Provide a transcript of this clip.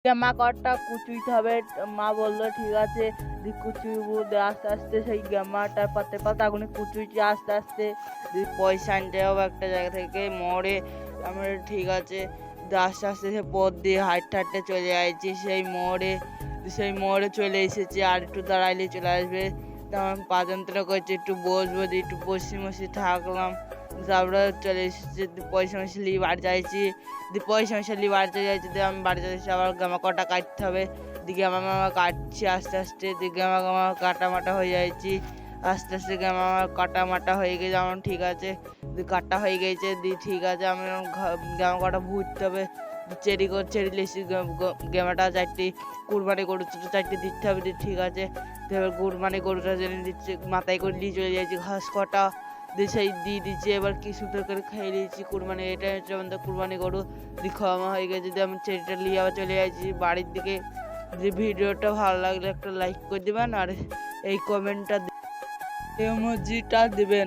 জামা কাপড়টা কুচুইতে হবে। মা বললো ঠিক আছে কুচুইবো, আস্তে আস্তে সেই জামাটার পাতাগুলো কুচুইছি আস্তে আস্তে। পয়সা আনতে হবে একটা জায়গা থেকে মোড়ে। আমরা ঠিক আছে আস্তে আস্তে সে পথ দিয়ে হাঁটতে হাঁটতে চলে যাচ্ছি সেই মোড়ে চলে এসেছি। আর একটু দাঁড়াইলে চলে আসবে। তখন পা যন্ত্রণা করছে, একটু বসবো, দিয়ে একটু বসে থাকলাম। তারপরে চলে এসেছি, পয়সা নিয়ে বাড়ি যাইছি। পয়সা নিয়ে বাড়িতে যাইছি, দিয়ে আমি বাড়িতে যাচ্ছি, আবার জামা কাপড়টা কাটতে হবে। দিকে আমার কাটছি আস্তে আস্তে, দিকে আমার কাটা মাটা হয়ে যাচ্ছি আস্তে আস্তে। আমার কাটা মাটা হয়ে গেছে, আমার ঠিক আছে কাটা হয়ে গেছে। দিয়ে ঠিক আছে আমি জামা কাটা ভুজতে হবে। চেরি লেসি গেমাটা চারটি কুরবানি গরু চারটি দিতে হবে। দিয়ে ঠিক আছে কুরবানি গরুটা জেনে দিচ্ছে, মাথায় করে নিয়ে চলে যাচ্ছি ঘাস কটা দিয়ে সেই দিয়ে দিচ্ছি। এবার কি সুন্দর করে খেয়ে নিয়েছি কুরবানি। এটা হচ্ছে আমাদের কুরবানি গরু। দিয়ে খাওয়া হয়ে গেছে, দিয়ে আমি চেরিটা নিয়ে আবার চলে যাচ্ছি বাড়ির দিকে। যে ভিডিওটা ভালো লাগলে একটা লাইক করে দেবেন আর এই কমেন্টটা ইমোজিটা দিবেন।